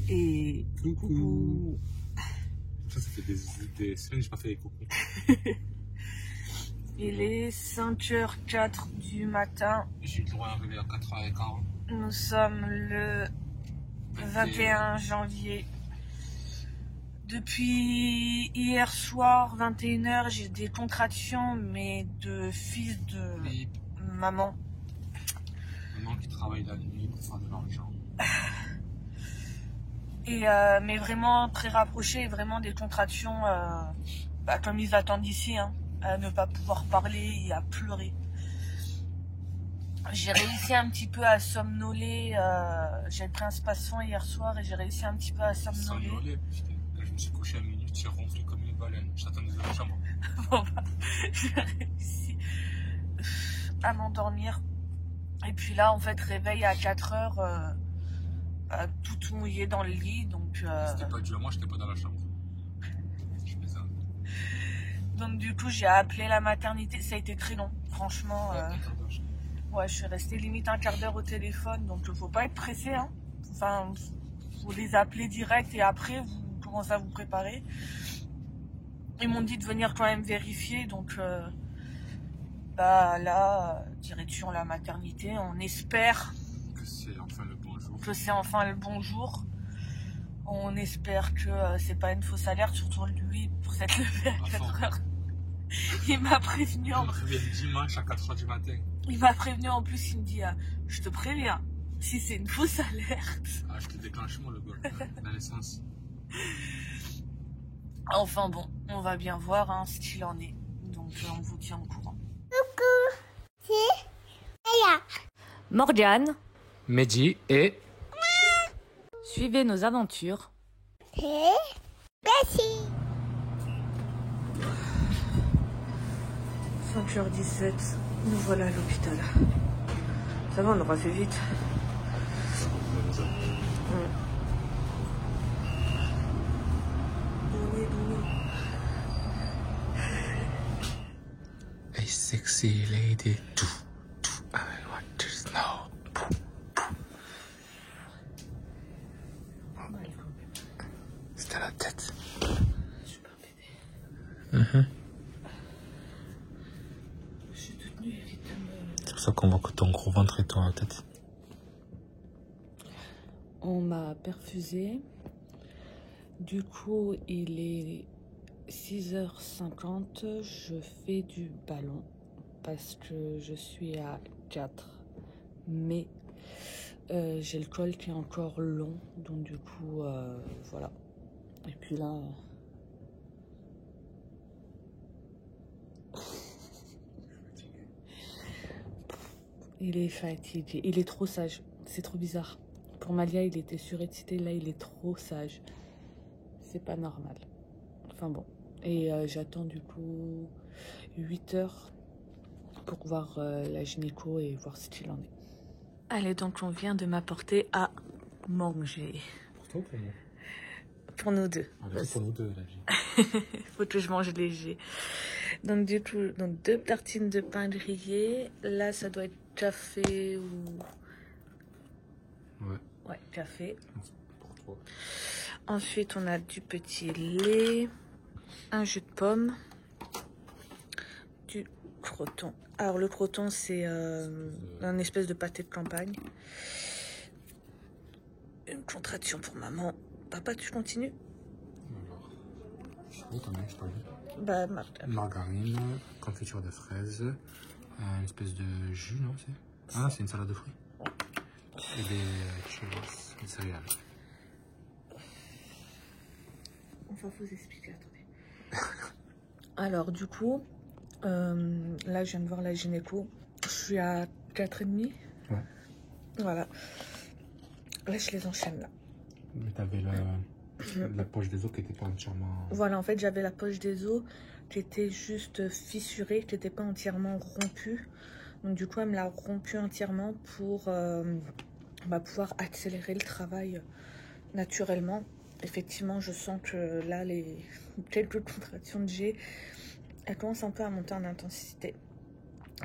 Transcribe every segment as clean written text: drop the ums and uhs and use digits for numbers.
Et coucou. Ça fait des semaines que j'ai pas fait les coucou. Il est 5h04 du matin. J'ai eu le droit à un réveil à 4h15. Nous sommes le 21 janvier. Depuis hier soir, 21h, j'ai des contractions, mais de fils de maman. Maman qui travaille la nuit pour faire de l'argent. Et mais vraiment très rapprochées, vraiment des contractions comme ils attendent ici, hein, à ne pas pouvoir parler et à pleurer. J'ai réussi un petit peu à somnoler, j'ai pris un spasson hier soir et j'ai réussi un petit peu à somnoler. Je me suis couché à minuit, j'ai ronflé comme une baleine, j'attendais dans la chambre. Bon, bah, j'ai réussi à m'endormir. Et puis là, en fait, réveil à 4h, tout mouillé dans le lit. Donc, c'était pas dû à moi, j'étais pas dans la chambre. Je fais ça. Donc du coup, j'ai appelé la maternité. Ça a été très long, franchement. Ouais, je suis restée limite un quart d'heure au téléphone. Donc, faut pas être pressé, hein. Enfin, faut les appeler direct et après, vous commencez à vous préparer. Ils m'ont dit de venir quand même vérifier. Donc, là, direction la maternité. On espère que c'est enfin le bon jour. Que c'est enfin le bon jour. On espère que c'est pas une fausse alerte, surtout lui pour s'être levé à 4h. Il m'a prévenu. Il m'a prévenu le dimanche à 4h du matin. Il m'a prévenu en plus, il me dit je te préviens, si c'est une fausse alerte. Ah, je te déclenche moi le gars, la naissance. Enfin bon, on va bien voir hein, ce qu'il en est. Donc on vous tient au courant. Coucou, c'est Aya. Morgane. Mehdi et... Suivez nos aventures. Et merci. 5h17, nous voilà à l'hôpital. Ça va, on aura fait vite. Hey sexy lady, tout, I want to know. C'était la tête. Super pédé. Je suis toute nue, évite de me... C'est pour ça qu'on voit que ton gros ventre est dans la tête. On m'a perfusé. Du coup, il est 6h50. Je fais du ballon parce que je suis à 4. Mais j'ai le col qui est encore long. Donc du coup, voilà. Et puis là... il est fatigué. Il est trop sage. C'est trop bizarre. Pour Malia, il était surexcité. Là, il est trop sage. C'est pas normal. Enfin bon. Et j'attends du coup 8h pour voir la gynéco et voir ce qu'il en est. Allez, donc on vient de m'apporter à manger. Pour toi ou pour moi? Pour nous deux. Pour nous deux, la vie. Faut que je mange léger. Donc du coup, 2 tartines de pain grillé. Là, ça doit être café ou... Ouais. Ouais, café. Pour toi. Ensuite, on a du petit lait, un jus de pomme, du croton. Alors, le croton, c'est un espèce de pâté de campagne. Une contraction pour maman. Papa, tu continues? Alors, je sais pas combien je parle. Bah, margarine, confiture de fraises, une espèce de jus, non? Ah, c'est une salade de fruits. Et des céréales. On va vous expliquer, attendez. Alors, du coup, là, je viens de voir la gynéco. Je suis à 4,5. Ouais. Voilà. Là, je les enchaîne, là. Mais t'avais la poche des os qui n'était pas entièrement... Voilà, en fait, j'avais la poche des os qui était juste fissurée, qui n'était pas entièrement rompue. Donc, du coup, elle me l'a rompue entièrement pour pouvoir accélérer le travail naturellement. Effectivement, je sens que là, les quelques contractions que j'ai, elles commencent un peu à monter en intensité.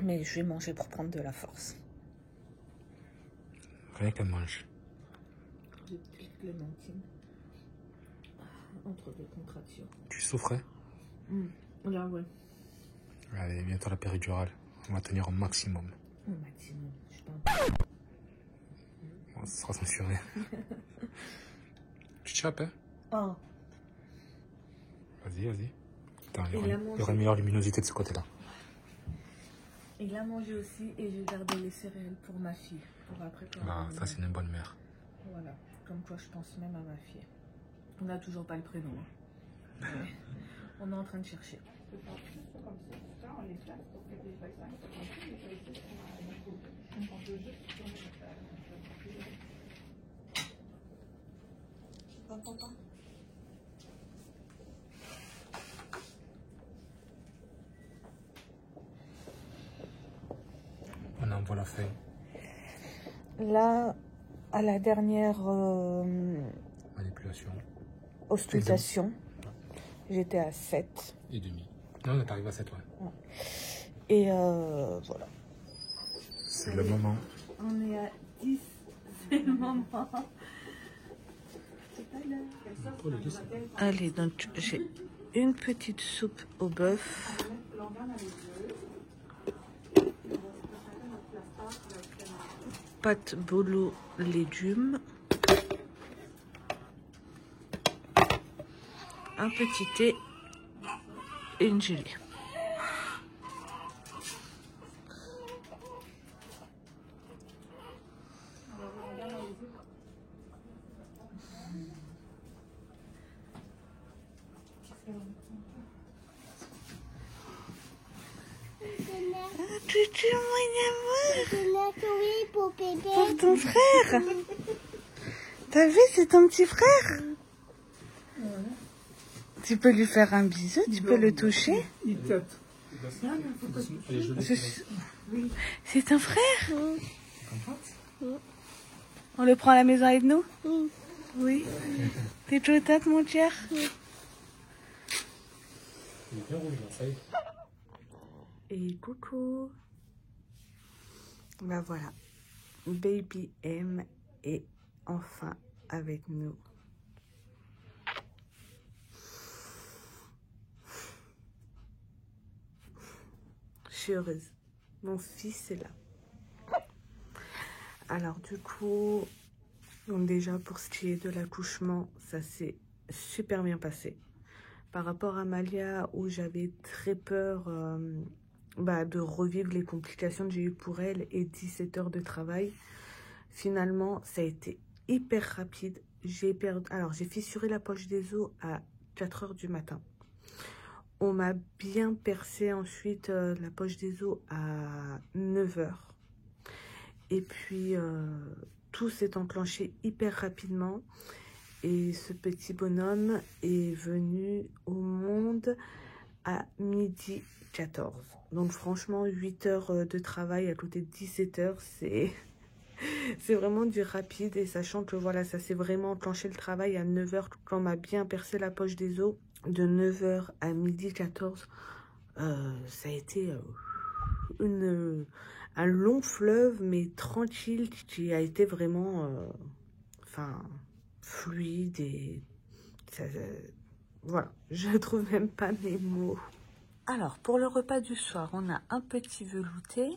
Mais je vais manger pour prendre de la force. Rien qu'elle mange. de petites clémentines. Entre deux contractions. Tu souffrais? Là, ouais. Allez, bientôt la péridurale. On va tenir au maximum. Au maximum. Je t'en Bon, ça sera censuré. Tu te chapes, hein? Oh. Vas-y, vas-y. Attends, il Il y a aura mangé. une meilleure luminosité de ce côté-là. Il a mangé aussi et j'ai gardé les céréales pour ma fille. Pour après quand Ah, elle ça, c'est une bonne mère. Voilà. Comme quoi, je pense même à ma fille. On n'a toujours pas le prénom. Hein. Mais on est en train de chercher. On envoie la feuille. Là, à la dernière Manipulation. auscultation, j'étais à 7. Et demi. Non, on est arrivé à 7, ouais. Et voilà. C'est le moment. On est à 10. C'est le moment. Pour les deux, c'est Allez, donc j'ai une petite soupe au bœuf. Pâte bolo légumes. Un petit thé et une gelée. Tutu, mon amour. Oui, pour bébé. Pour ton frère. T'as vu, c'est ton petit frère. Tu peux lui faire un bisou, tu peux le toucher. C'est ton frère. On le prend à la maison avec nous. Oui. T'es chouette, mon cher. Et coucou. Bah voilà. Baby M est enfin avec nous. Je suis heureuse. Mon fils est là. Alors du coup, donc déjà pour ce qui est de l'accouchement, ça s'est super bien passé. Par rapport à Malia, où j'avais très peur de revivre les complications que j'ai eues pour elle et 17 heures de travail, finalement, ça a été hyper rapide. Alors, j'ai fissuré la poche des os à 4 heures du matin. On m'a bien percé ensuite la poche des os à 9 heures. Et puis, tout s'est enclenché hyper rapidement. Et ce petit bonhomme est venu au monde à 12h14. Donc franchement, 8 heures de travail à côté de 17 heures, c'est vraiment du rapide. Et sachant que voilà, ça s'est vraiment enclenché le travail à 9 heures, quand on m'a bien percé la poche des os, de 9 heures à 12h14, ça a été un long fleuve, mais tranquille, qui a été vraiment... fluide et voilà, je trouve même pas mes mots. Alors pour le repas du soir, on a un petit velouté,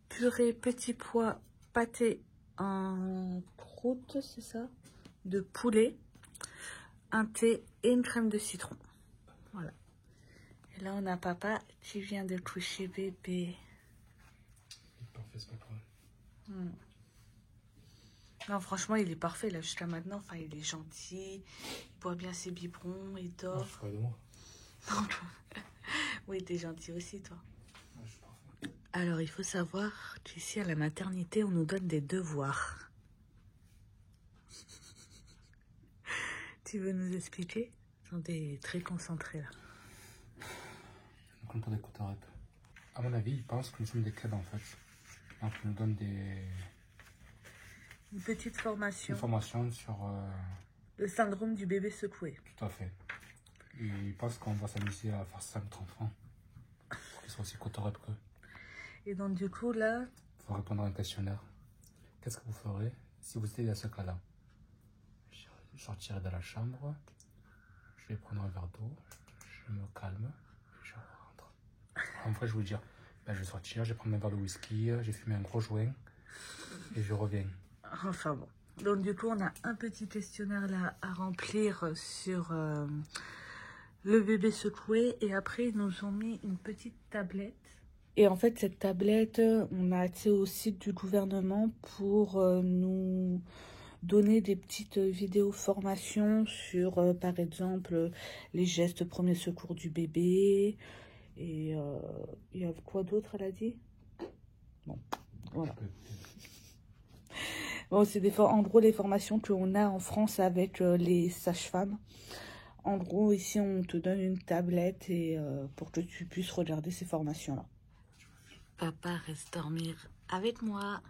purée petits pois, pâté en croûte, c'est ça, de poulet, un thé et une crème de citron. Voilà. Et là on a papa qui vient de coucher bébé. Parfait, c'est pas grave. Non, franchement, il est parfait là jusqu'à maintenant. Enfin, il est gentil, il boit bien ses biberons, il Ah, dort. je suis pas de moi. Oui, t'es gentil aussi, toi. Ah, je suis parfait. Alors, il faut savoir qu'ici, à la maternité, on nous donne des devoirs. Tu veux nous expliquer? On est très concentrés là. Comme pour des cotarep. À mon avis, ils pensent que nous sommes des cadres en fait. Donc, ils nous donnent Une petite formation. une formation sur... Le syndrome du bébé secoué. Tout à fait. Et ils pensent qu'on va s'amuser à faire ça à notre enfant. Pour qu'ils soient aussi cotarep qu'eux. Et donc, du coup, là... Il faut répondre à un questionnaire. Qu'est-ce que vous ferez si vous étiez dans ce cas-là? Je sortirai de la chambre. Je vais prendre un verre d'eau. Je me calme. Et je rentre. En vrai, je vais vous dire, ben, je vais sortir, je vais prendre un verre de whisky, j'ai fumé un gros joint et je reviens. Enfin bon. Donc du coup, on a un petit questionnaire là à remplir sur le bébé secoué. Et après, ils nous ont mis une petite tablette. Et en fait, cette tablette, on a accès au site du gouvernement pour nous donner des petites vidéos formations sur, par exemple, les gestes premiers secours du bébé. Et il y a quoi d'autre, elle a dit? Bon, voilà. Bon, c'est en gros les formations qu'on a en France avec les sages-femmes. En gros, ici, on te donne une tablette et pour que tu puisses regarder ces formations-là. Papa reste dormir avec moi.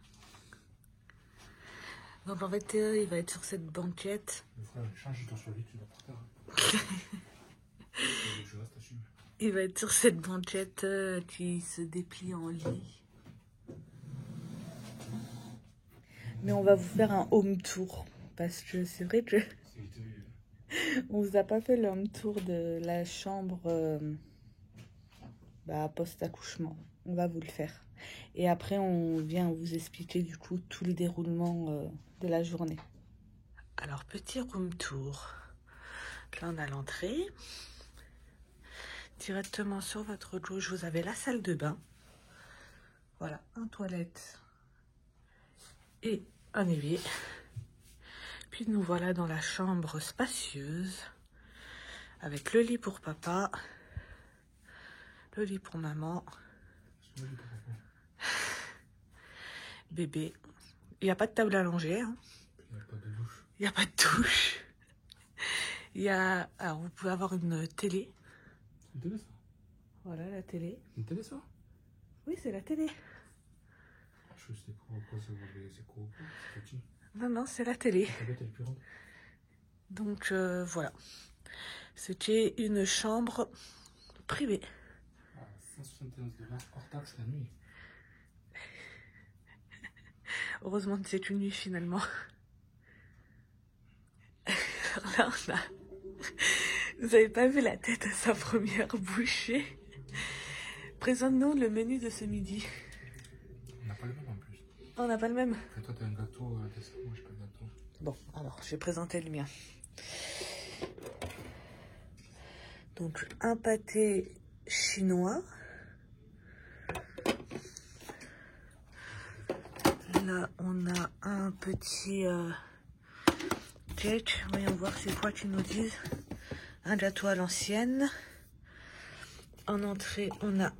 Donc en fait, il va être sur cette banquette. Change ton survie, tu vas par terre. Je reste assume. Il va être sur cette banquette qui se déplie en lit. Mais on va vous faire un home tour. Parce que c'est vrai que on vous a pas fait le home tour de la chambre post-accouchement. On va vous le faire. Et après, on vient vous expliquer du coup tout le déroulement de la journée. Alors, petit room tour. Là, on a l'entrée. Directement sur votre gauche, vous avez la salle de bain. Voilà, une toilette et un évier. Puis nous voilà dans la chambre spacieuse avec le lit pour papa, le lit pour maman, bébé. Il n'y a pas de table à langer. Hein. Il n'y a pas de douche. Il y a... Alors, vous pouvez avoir une télé. C'est une télé, ça? Voilà, la télé. Une télé, ça? Oui, c'est la télé. Je sais pas pourquoi c'est gros. C'est petit. Non, non, c'est la télé. La tablette, elle est plus grande. Donc, voilà. C'était une chambre privée. 171 $ hors taxe la nuit. Heureusement que c'est une nuit finalement. Alors là, on a... Vous avez pas vu la tête à sa première bouchée? Présente-nous le menu de ce midi. On n'a pas le même en plus. On n'a pas le même? Et toi, t'as un gâteau, moi j'ai pas de gâteau. Bon, alors, je vais présenter le mien. Donc, un pâté chinois. Là, on a un petit cake. Voyons voir c'est quoi qu'ils nous disent. Un gâteau à l'ancienne. En entrée, on a...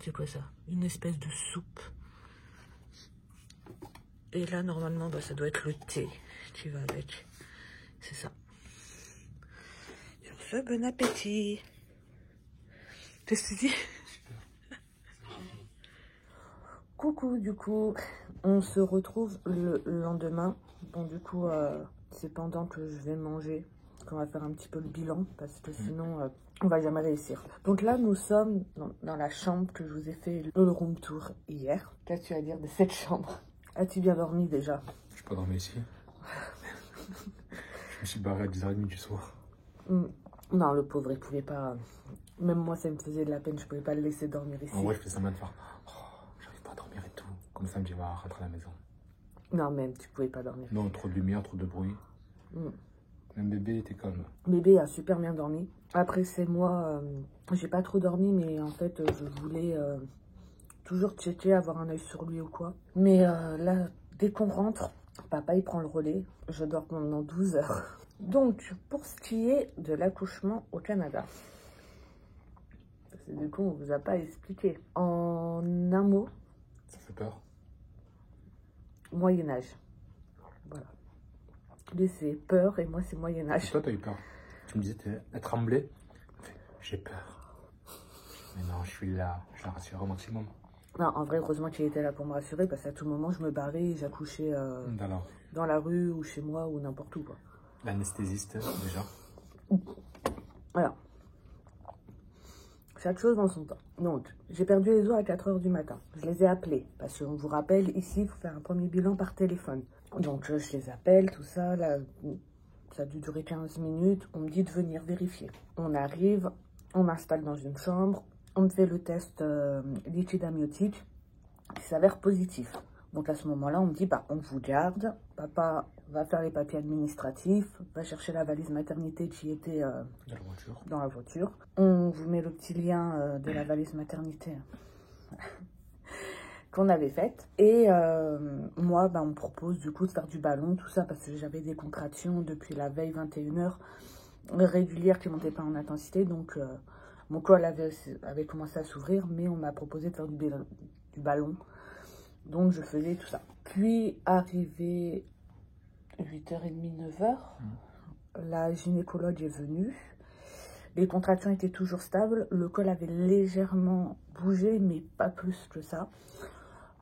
C'est quoi ça? Une espèce de soupe. Et là, normalement, ça doit être le thé qui va avec. C'est ça. Sur ce, bon appétit. Qu'est-ce que tu dis? Coucou, du coup, on se retrouve le lendemain. Bon, du coup, c'est pendant que je vais manger qu'on va faire un petit peu le bilan, parce que sinon, on va jamais réussir. Donc là, nous sommes dans la chambre que je vous ai fait le room tour hier. Qu'as-tu à dire de cette chambre? As-tu bien dormi déjà? Je peux pas dormir ici. Je me suis barré à 10h30 du soir. Non, le pauvre, il pouvait pas... Même moi, ça me faisait de la peine, je pouvais pas le laisser dormir ici. En vrai, je fais semblant de faire... j'arrive pas à dormir et tout. Comme ça, me dit, va rentrer à la maison. Non, même, tu pouvais pas dormir. Non, trop de lumière, trop de bruit. Même bébé était calme. Bébé a super bien dormi. Après, c'est moi, j'ai pas trop dormi, mais en fait, je voulais toujours checker, avoir un œil sur lui ou quoi. Mais là, dès qu'on rentre, papa, il prend le relais. Je dors pendant 12 heures. Donc, pour ce qui est de l'accouchement au Canada, parce que du coup, on vous a pas expliqué. En un mot, Ça fait peur. Moyen-Âge. Voilà. Lui, c'est peur et moi, c'est Et Moyen-Âge. toi, t'as eu peur. Tu me disais, t'es tremblé. J'ai peur. Mais non, je suis là. Je la rassure au maximum. Non, en vrai, heureusement qu'il était là pour me rassurer parce qu'à tout moment, je me barrais et j'accouchais dans la rue ou chez moi ou n'importe où, quoi. L'anesthésiste, déjà. Voilà. Chaque chose dans son temps. Donc, j'ai perdu les os à 4 h du matin. Je les ai appelés parce qu'on vous rappelle, ici, il faut faire un premier bilan par téléphone. Donc, je les appelle, tout ça. Là, ça a dû durer 15 minutes. On me dit de venir vérifier. On arrive, on m'installe dans une chambre. On me fait le test liquide amniotique qui s'avère positif. Donc, à ce moment-là, on me dit, bah, on vous garde. Papa va faire les papiers administratifs, va chercher la valise maternité qui était dans la voiture. On vous met le petit lien de la valise maternité qu'on avait faite. Et moi, bah, on me propose du coup de faire du ballon, tout ça, parce que j'avais des contractions depuis la veille 21h régulières qui ne montaient pas en intensité. Donc, mon col avait commencé à s'ouvrir, mais on m'a proposé de faire du ballon. Donc, je faisais tout ça. Puis, arrivé 8h30, 9h, la gynécologue est venue. Les contractions étaient toujours stables. Le col avait légèrement bougé, mais pas plus que ça.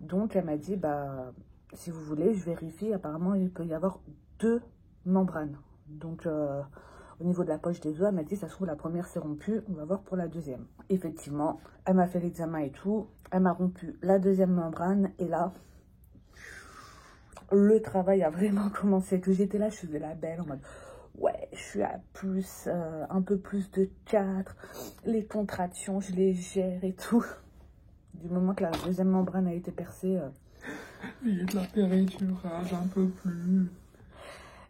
Donc, elle m'a dit, bah, si vous voulez, je vérifie. Apparemment, il peut y avoir 2 membranes. Donc, au niveau de la poche des os, elle m'a dit, ça se trouve, la première s'est rompue. On va voir pour la deuxième. Effectivement, elle m'a fait l'examen et tout. Elle m'a rompu la deuxième membrane. Et là, le travail a vraiment commencé. Que j'étais là, je faisais la belle en mode, ouais, je suis à plus, un peu plus de 4. Les contractions, je les gère et tout. Du moment que la deuxième membrane a été percée. Vite, la péridurale, j'en peux plus.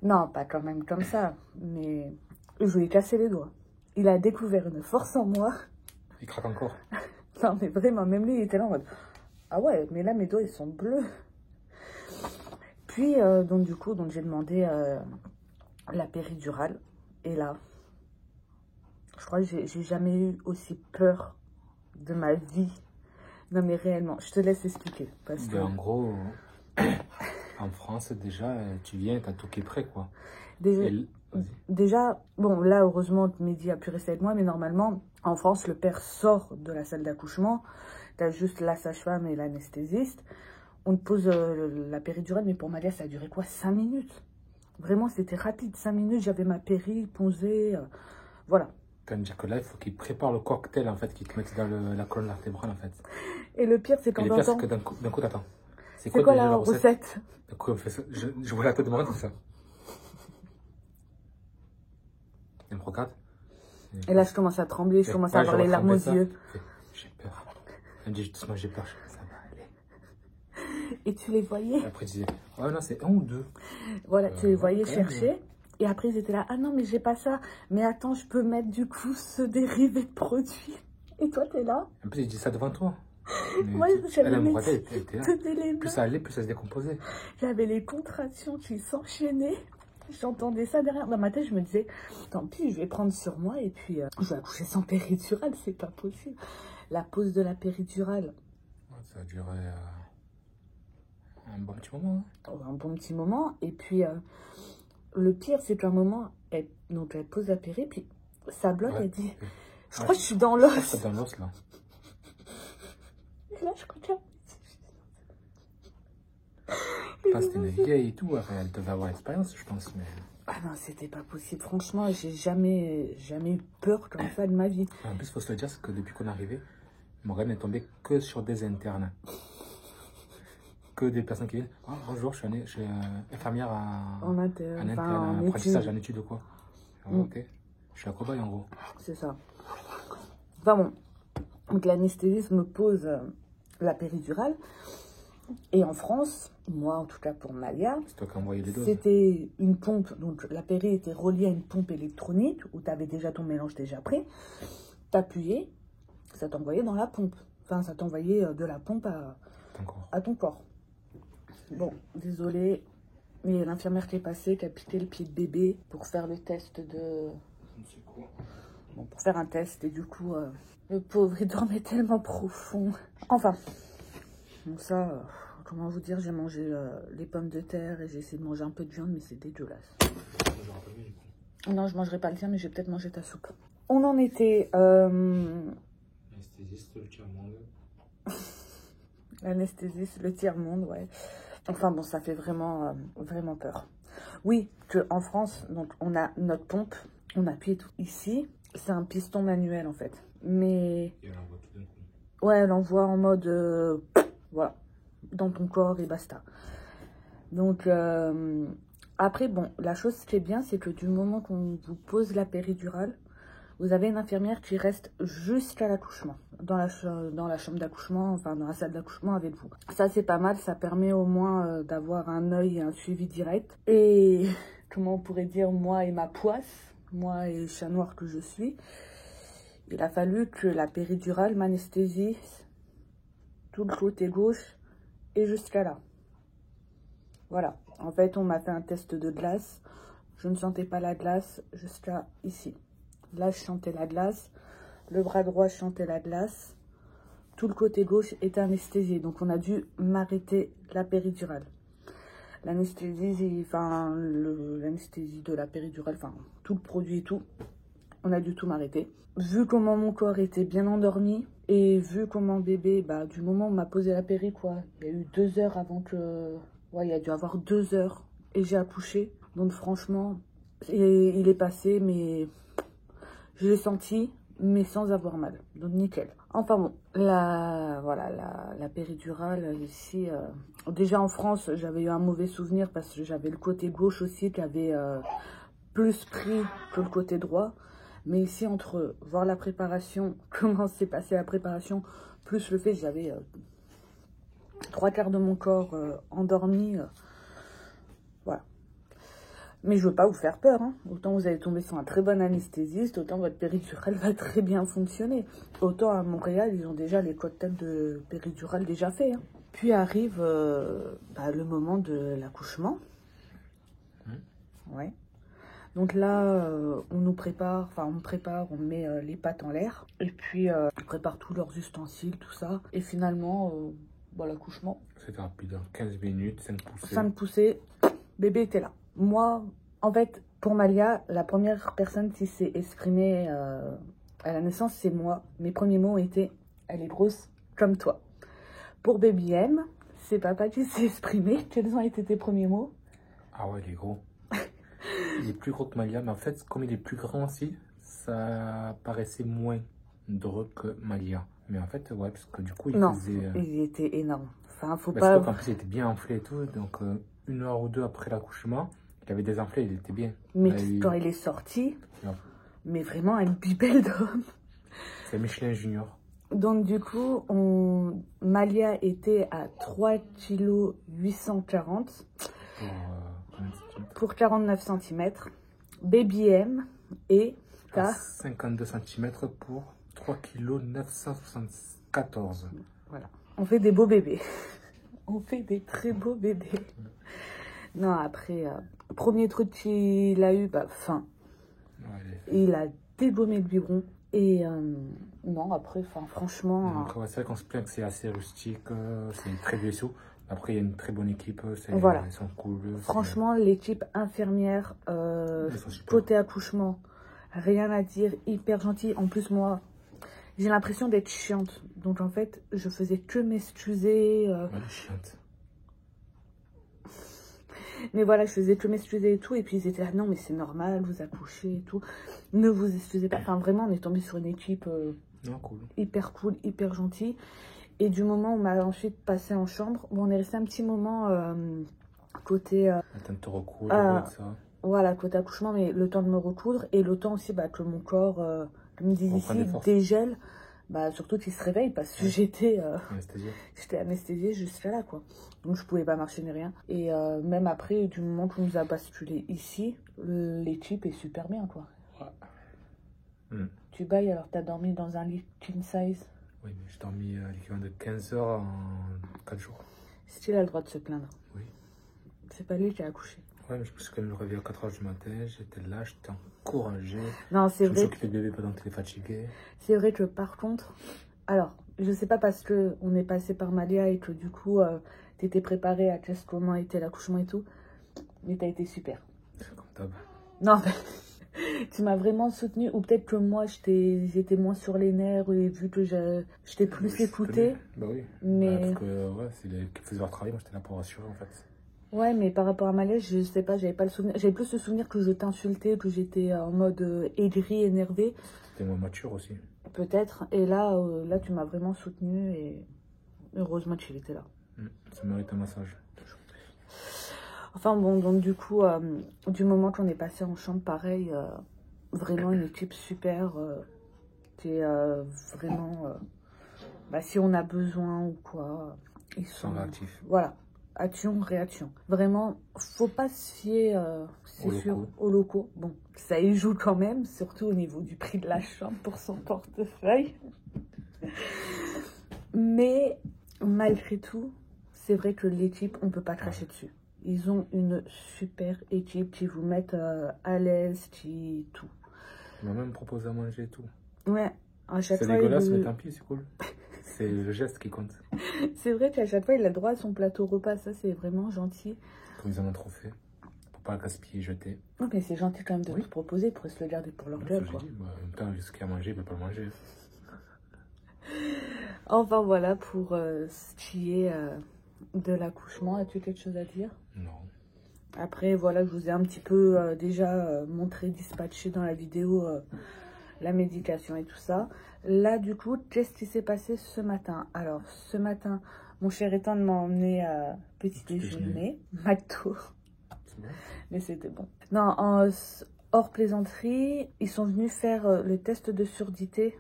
Non, pas quand même comme ça. Mais je lui ai cassé les doigts. Il a découvert une force en moi. Il craque encore. Non, mais vraiment, même lui, il était là en mode, ah ouais, mais là, mes doigts, ils sont bleus. Puis, donc du coup, j'ai demandé la péridurale. Et là, je crois que j'ai jamais eu aussi peur de ma vie. Non, mais réellement, je te laisse expliquer. Parce que... En gros, en France, déjà, tu viens, t'as tout qui est prêt, quoi. Déjà, bon, là, heureusement, Mehdi a pu rester avec moi, mais normalement, en France, le père sort de la salle d'accouchement. T'as juste la sage-femme et l'anesthésiste. On te pose la péridurale, mais pour Malia, ça a duré quoi? 5 minutes. Vraiment, c'était rapide. 5 minutes, j'avais ma péri posée. Voilà. Quand dire que là, il faut qu'ils préparent le cocktail, en fait, qu'ils te mettent dans la colonne vertébrale, en fait. Et le pire, c'est quand on entend... d'un coup, t'attends. C'est quoi la recette? D'un coup, on fait ça. Je vois la tête de Morane, c'est ça. Elle me regarde. Et là, je commence à trembler, je commence à avoir les larmes aux yeux. J'ai peur. Elle me dit, doucement, j'ai peur. Ça va aller. Et tu les voyais? Et après, tu disais, oh non, c'est 1 ou 2. Voilà, tu les voyais chercher. Et après, ils étaient là, ah non, mais j'ai pas ça. Mais attends, je peux mettre du coup ce dérivé de produit. Et toi, t'es là. En plus, il dit ça devant toi. Moi, j'avais mes... Plus ça allait, plus ça se décomposait. J'avais les contractions qui s'enchaînaient. J'entendais ça derrière. Dans ma tête, je me disais, tant pis, je vais prendre sur moi et puis je vais accoucher sans péridurale, c'est pas possible. La pose de la péridurale. Ça a duré un bon petit moment. Hein. Un bon petit moment. Et puis, le pire, c'est qu'à un moment, elle pose la péri, puis ça bloque, elle dit, je crois que je suis dans l'os. Je suis dans l'os, là. Et là, je regarde. C'était une vieille et tout, enfin, elle devait avoir l'expérience, je pense. Mais... Ah non, c'était pas possible. Franchement, j'ai jamais eu peur comme ça de ma vie. En plus, il faut se le dire, c'est que depuis qu'on est arrivé, Morgane est tombée que sur des internes. Que des personnes qui viennent. Oh, bonjour, je suis infirmière en interne, en apprentissage, en études ou quoi. Ok, je suis à cobaye en gros. C'est ça. Enfin bon, donc l'anesthésiste me pose la péridurale. Et en France, moi en tout cas pour Malia, c'était une pompe, donc la péri était reliée à une pompe électronique où tu avais déjà ton mélange déjà prêt. T'appuyais, ça t'envoyait dans la pompe. Enfin, ça t'envoyait de la pompe à ton corps. Bon, désolée, mais l'infirmière qui est passée, qui a piqué le pied de bébé pour faire le test de... Bon, pour faire un test, et du coup, le pauvre, il dormait tellement profond. Enfin... Donc ça, comment vous dire, j'ai mangé les pommes de terre et j'ai essayé de manger un peu de viande, mais c'est dégueulasse. Non, je mangerai pas le tien, mais je vais peut-être manger ta soupe. On en était... L'anesthésiste, le tiers-monde. L'anesthésiste, le tiers-monde, ouais. Enfin bon, ça fait vraiment, vraiment peur. Oui, qu'en France, donc on a notre pompe, on appuie tout. Ici, c'est un piston manuel en fait. Mais... Et elle envoie tout d'un coup. Ouais, elle envoie en mode... voilà, dans ton corps et basta. Donc, après, bon, la chose qui est bien, c'est que du moment qu'on vous pose la péridurale, vous avez une infirmière qui reste jusqu'à l'accouchement, dans la chambre d'accouchement, enfin dans la salle d'accouchement avec vous. Ça, c'est pas mal, ça permet au moins d'avoir un œil et un suivi direct. Et, comment on pourrait dire, moi et ma poisse, moi et le chat noir que je suis, il a fallu que la péridurale m'anesthésise tout le côté gauche et jusqu'à là. Voilà. En fait, on m'a fait un test de glace. Je ne sentais pas la glace jusqu'à ici. Là, je sentais la glace. Le bras droit, je sentais la glace. Tout le côté gauche était anesthésié. Donc, on a dû m'arrêter la péridurale. L'anesthésie, enfin, l'anesthésie de la péridurale, enfin, tout le produit et tout, on a dû tout m'arrêter. Vu comment mon corps était bien endormi et vu comment bébé, bah, du moment où on m'a posé la péri, quoi, il y a eu 2 heures avant que... Ouais, il y a dû avoir 2 heures et j'ai accouché. Donc, franchement, il est passé, mais... Je l'ai senti, mais sans avoir mal. Donc, nickel. Enfin bon, voilà, la péridurale, ici... déjà, en France, j'avais eu un mauvais souvenir parce que j'avais le côté gauche aussi qui avait plus pris que le côté droit. Mais ici, entre voir la préparation, comment s'est passée la préparation, plus le fait que j'avais 3/4 de mon corps endormi... voilà. Mais je veux pas vous faire peur, hein. Autant vous allez tomber sur un très bon anesthésiste, autant votre péridurale va très bien fonctionner. Autant à Montréal, ils ont déjà les cocktails de péridurale déjà faits. Hein. Puis arrive le moment de l'accouchement. Ouais. Donc là, on nous prépare, enfin on me prépare, on met les pattes en l'air. Et puis on prépare tous leurs ustensiles, tout ça. Et finalement, l'accouchement. C'était rapide, 15 minutes, 5 poussées. 5 poussées, bébé était là. Moi, en fait, pour Malia, la première personne qui s'est exprimée à la naissance, c'est moi. Mes premiers mots étaient « elle est grosse comme toi ». Pour Baby M, c'est papa qui s'est exprimé. Quels ont été tes premiers mots? Ah ouais, il est gros. Il est plus gros que Malia, mais en fait, comme il est plus grand aussi, ça paraissait moins drôle que Malia. Mais en fait, ouais, parce que du coup, il faisait... il était énorme. Enfin, faut pas... pas... En plus, il était bien enflé et tout, donc 1 heure ou 2 après l'accouchement, il avait désenflé, il était bien. Mais quand il est sorti, mais vraiment un bibel d'homme. C'est Michelin Junior. Donc du coup, Malia était à 3,840 kg pour 49 cm. Baby M est à 52 cm pour 3,974 kg. Voilà. On fait des beaux bébés. On fait des très beaux bébés. Non, après, premier truc qu'il a eu, faim. Ouais, il a dégommé le biberon. Et non, après, franchement... c'est vrai qu'on se plaint que c'est assez rustique, c'est très vaisseau. Après, il y a une très bonne équipe, voilà. Ils sont cool. Franchement, l'équipe infirmière, côté accouchement, rien à dire, hyper gentil. En plus, moi, j'ai l'impression d'être chiante. Donc, en fait, je faisais que m'excuser. Ouais, chiante. Mais voilà, je faisais que m'excuser et tout. Et puis, ils étaient là, non, mais c'est normal, vous accouchez et tout. Ne vous excusez pas. Enfin, vraiment, on est tombé sur une équipe cool, hyper gentille. Et du moment où on m'a ensuite passé en chambre, on est resté un petit moment côté... le temps de te recoudre, ça. Voilà, côté accouchement, mais le temps de me recoudre. Et le temps aussi que mon corps, comme ils disent ici, dégèle. Surtout qu'il se réveille parce que j'étais anesthésiée jusqu'à là, quoi. Donc, je pouvais pas marcher ni rien. Et même après, du moment qu'on nous a basculé ici, l'équipe est super bien, quoi. Ouais. Tu bailles, alors t'as dormi dans un lit king size? Oui, mais j'ai dormi l'équivalent de 15 heures en 4 jours. Style a le droit de se plaindre. Oui. C'est pas lui qui a accouché. Ouais, mais je me suis quand même réveillé à 4 heures du matin. J'étais là, j'étais encouragée. Non, c'est vrai. Je me suis occupé de bébé pendant que tu es fatigué. C'est vrai que par contre, alors, je sais pas parce que on est passé par Malia et que du coup, t'étais préparée à comment était l'accouchement et tout, mais t'as été super. Comme d'hab. Non, mais tu m'as vraiment soutenue, ou peut-être que moi, j'étais moins sur les nerfs et vu que je t'ai plus écoutée. Bah oui. Mais... parce que ouais, c'est les qui faisaient leur travail, moi j'étais là pour rassurer en fait. Ouais, mais par rapport à Malia, je sais pas, j'avais pas le souvenir. J'avais plus le souvenir que je t'insultais, que j'étais en mode aigri, énervé. C'était moins mature aussi. Peut-être. Et là, tu m'as vraiment soutenue et heureusement que tu étais là. Ça mérite un massage. Enfin bon, donc du coup, du moment qu'on est passé en chambre, pareil, vraiment une équipe super. Qui est vraiment... bah, si on a besoin ou quoi, ils sont réactifs. Voilà, action, réaction. Vraiment, faut pas se fier, c'est sûr, aux locaux. Bon, ça y joue quand même, surtout au niveau du prix de la chambre pour son portefeuille. Mais malgré tout, c'est vrai que l'équipe, on peut pas cracher dessus. Ils ont une super équipe qui vous mettent à l'aise, qui tout. Il m'a même proposé à manger et tout. Ouais, à chaque fois. C'est dégueulasse, mais tant pis, c'est cool. C'est le geste qui compte. C'est vrai qu'à chaque fois, il a le droit à son plateau repas. Ça, c'est vraiment gentil. Comme ils en ont trop fait. Pour pas le gaspiller, jeter. Non, mais c'est gentil quand même de te proposer. Pour se le garder pour leur gueule, quoi. J'ai dit, un pain jusqu'à manger, il ne peut pas le manger. Enfin, voilà pour ce qui est de l'accouchement. As-tu quelque chose à dire? Non. Après, voilà, je vous ai un petit peu déjà montré, dispatché dans la vidéo la médication et tout ça. Là, du coup, qu'est-ce qui s'est passé ce matin? Alors, ce matin, mon cher Ethan m'a emmené à petit déjeuner, McDo. Bon. Mais c'était bon. Non, hors plaisanterie, ils sont venus faire le test de surdité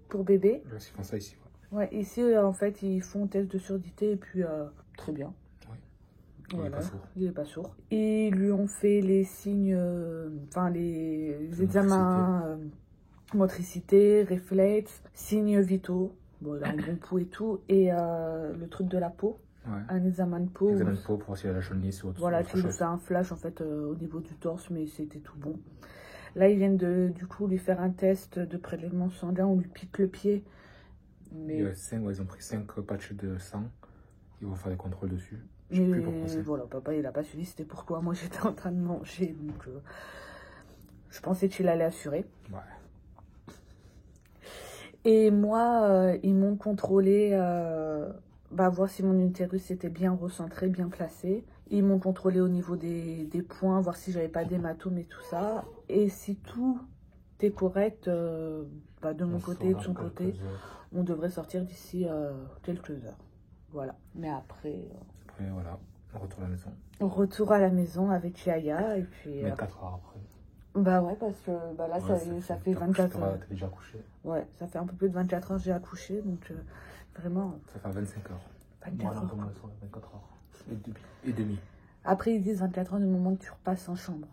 pour bébé. Ils font ça ici. Ouais, ici, en fait, ils font test de surdité et puis très bien. Oui. Voilà. Il n'est pas sourd. Il n'est pas sourd. Ils lui ont fait les signes, enfin les examens motricité, réflexes, signes vitaux. Bon, il a un bon pouls et tout. Et le truc de la peau. Ouais. Un examen de peau. Examen de peau pour voir s'il y a la jaunisse ou autre. Voilà, tu lui fais un flash en fait au niveau du torse, mais c'était tout bon. Là, ils viennent du coup lui faire un test de prélèvement sanguin, on lui pique le pied. Mais... ils ont pris 5 patchs de sang. Ils vont faire des contrôles dessus. Mais voilà, papa, il a pas suivi. C'était pourquoi moi j'étais en train de manger. Donc, je pensais qu'il allait assurer. Ouais. Et moi, ils m'ont contrôlé, voir si mon utérus était bien recentré, bien placé. Ils m'ont contrôlé au niveau des points, voir si j'avais pas d'hématome et tout ça. Et si tout est correct, de mon côté et de son côté, on devrait sortir d'ici quelques heures. Voilà. Mais après... Après, voilà, retour à la maison. Retour à la maison avec Yaya et puis... 24 heures après. Bah ouais, parce que là, ouais, ça fait 24 heures. T'as déjà accouché? Ouais, ça fait un peu plus de 24 heures que j'ai accouché, donc vraiment... Ça fait 25 heures. 24 heures. 24 heures. Et demi. Après, ils disent 24 heures du moment que tu repasses en chambre.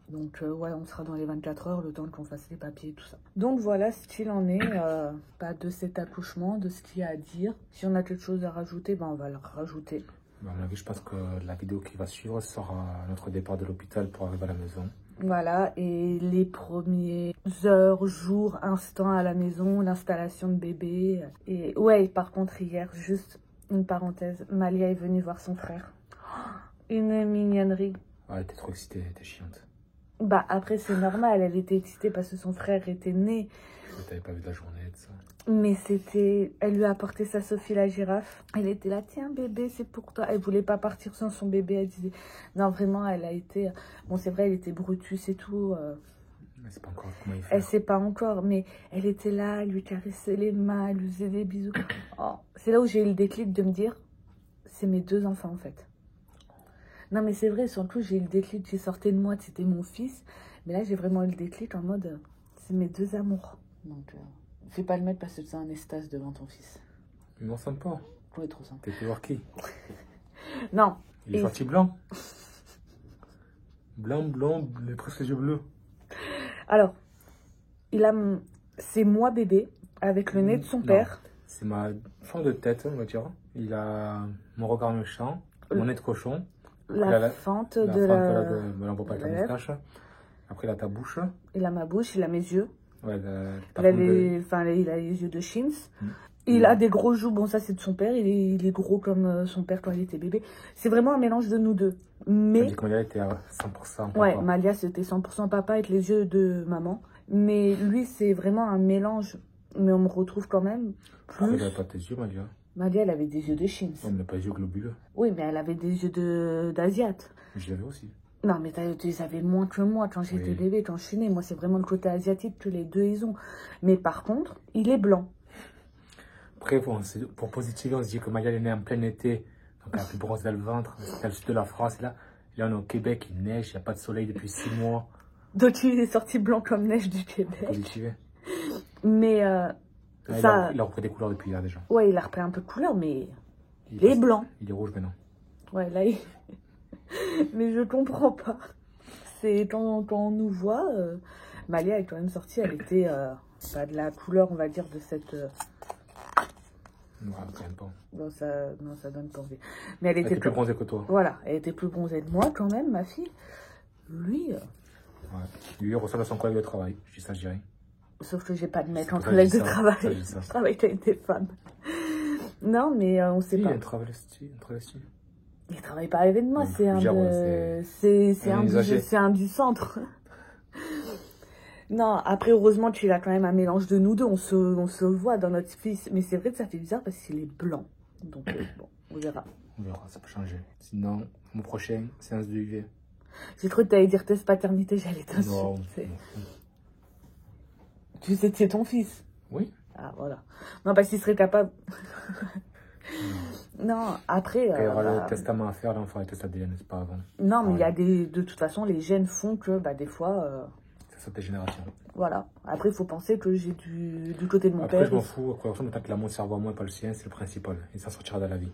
Donc, ouais, on sera dans les 24 heures, le temps qu'on fasse les papiers et tout ça. Donc, voilà ce qu'il en est de cet accouchement, de ce qu'il y a à dire. Si on a quelque chose à rajouter, on va le rajouter. À mon avis, je pense que la vidéo qui va suivre sera notre départ de l'hôpital pour arriver à la maison. Voilà, et les premières heures, jours, instants à la maison, l'installation de bébé. Et ouais, par contre, hier, juste une parenthèse, Malia est venue voir son frère. Une mignonnerie. Ah, elle était trop excitée, elle était chiante. Bah après, c'est normal, elle était excitée parce que son frère était né. T'avais pas vu de la journée et tout ça. Mais c'était... Elle lui a apporté sa Sophie la girafe. Elle était là, tiens bébé, c'est pour toi. Elle voulait pas partir sans son bébé. Elle disait... Non, vraiment, elle a été... Bon, c'est vrai, elle était brutus et tout. Elle sait pas encore comment il fait. Elle sait pas encore, mais elle était là, elle lui caressait les mains, elle lui faisait des bisous. Oh, c'est là où j'ai eu le déclic de me dire, c'est mes 2 enfants en fait. Non, mais c'est vrai, surtout, j'ai eu le déclic qui sortait de moi, c'était mon fils. Mais là, j'ai vraiment eu le déclic en mode, c'est mes 2 amours. Donc... Fais pas le mettre parce que c'est un estase devant ton fils. Il m'en sent pas. Oui, trop sympa. T'es fait voir qui? Non. Il est sorti blanc. Blanc, presque les yeux bleus. Alors, c'est moi bébé, avec le nez de son père. C'est ma forme de tête, on va dire. Il a mon regard méchant, mon nez de cochon. La fente de la... On voit pas avec la moustache. Après, il a ta bouche. Il a ma bouche, il a mes yeux. Ouais, il a les yeux de Chins. Il a des gros joues. Bon, ça, c'est de son père. Il est gros comme son père quand il était bébé. C'est vraiment un mélange de nous deux. Mais... dit que Malia était à 100% papa. Ouais, Malia, c'était 100% papa avec les yeux de maman. Mais lui, c'est vraiment un mélange. Mais on me retrouve quand même plus... Elle n'avait pas tes yeux, Malia. Malia, elle avait des yeux de Chins. Elle n'a pas les yeux globuleux. Oui, mais elle avait des yeux d'Asiate. Je l'avais aussi. Non, mais tu les avais moins que moi quand j'étais bébé, quand je suis née. Moi, c'est vraiment le côté asiatique que les 2, ils ont. Mais par contre, il est blanc. Après, pour positiver, on se dit que Malia est née en plein été. Donc, elle a plus bronzée dans le ventre. C'est le sud de la France. Là, on est au Québec, il neige, il n'y a pas de soleil depuis 6 mois. Donc il est sorti blanc comme neige du Québec. Positivé. Mais Là, ça... il a repris des couleurs depuis hier déjà. Ouais, il a repris un peu de couleur, mais il est blanc. Il est rouge maintenant. Ouais, là, il... mais je comprends pas. C'est quand on nous voit, Malia est quand même sortie, elle était pas de la couleur, on va dire, de cette... Non, quand même pas. Non, ça donne pas envie. Mais elle était plus bronzée que toi. Voilà, elle était plus bronzée que moi quand même, ma fille. Lui... Ouais. Lui, il ressemble à son collègue de travail. Je dis ça, je dirais. Sauf que j'ai pas de mec en collègue de travail. Je travaille avec des femmes. Non, mais on sait pas. Il y a un travesti. Il travaille pas avec moi, c'est un du centre. Non, après, heureusement, tu as quand même un mélange de nous deux. On se voit dans notre fils. Mais c'est vrai que ça fait bizarre parce qu'il est blanc. Donc, bon, on verra. On verra, ça peut changer. Sinon, mon prochain, séance de UV. J'ai cru que tu allais dire test paternité, j'allais t'insulter. Tu sais que c'est ton fils? Oui. Ah, voilà. Non, parce qu'il serait capable... Non, après... Il y aura le testament à faire, là, on fera le test ADN, c'est pas avant. Non, mais il y a des... De toute façon, les gènes font que, bah, des fois... Ça saute des générations. Voilà. Après, il faut penser que j'ai du côté de mon père... père... Après, je m'en fous. Après, tant que l'amour serve à moi et pas le sien, c'est le principal. Et ça sortira de la vie.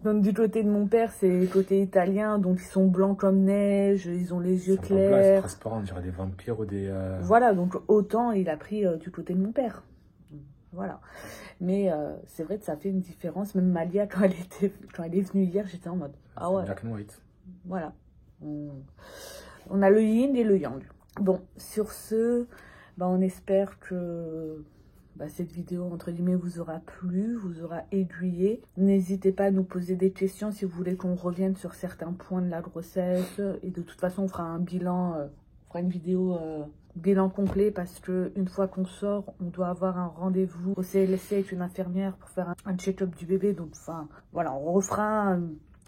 Donc, du côté de mon père, c'est côté italien. Donc, ils sont blancs comme neige. Ils ont les yeux clairs. C'est transparent, on dirait des vampires ou des... Voilà, donc autant il a pris du côté de mon père. Voilà. Mais c'est vrai que ça fait une différence. Même Malia, quand elle est venue hier, j'étais en mode... Ah ouais. Black and white. Voilà. On a le yin et le yang. Bon, sur ce, bah, on espère que bah, cette vidéo, entre guillemets, vous aura plu, vous aura aiguillé. N'hésitez pas à nous poser des questions si vous voulez qu'on revienne sur certains points de la grossesse. Et de toute façon, on fera un bilan, on fera une vidéo... bilan complet parce que une fois qu'on sort, on doit avoir un rendez-vous au CLSC avec une infirmière pour faire un check-up du bébé. Donc, enfin, voilà, on refera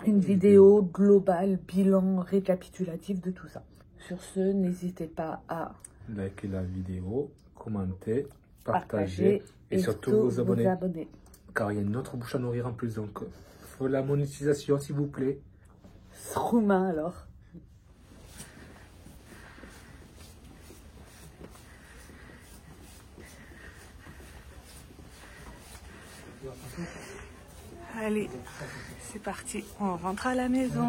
une vidéo globale, bilan récapitulatif de tout ça. Sur ce, n'hésitez pas à liker la vidéo, commenter, partager et surtout vous abonner. Car il y a une autre bouche à nourrir en plus, donc faut la monétisation s'il vous plaît. Roumain alors. Allez, c'est parti, on rentre à la maison.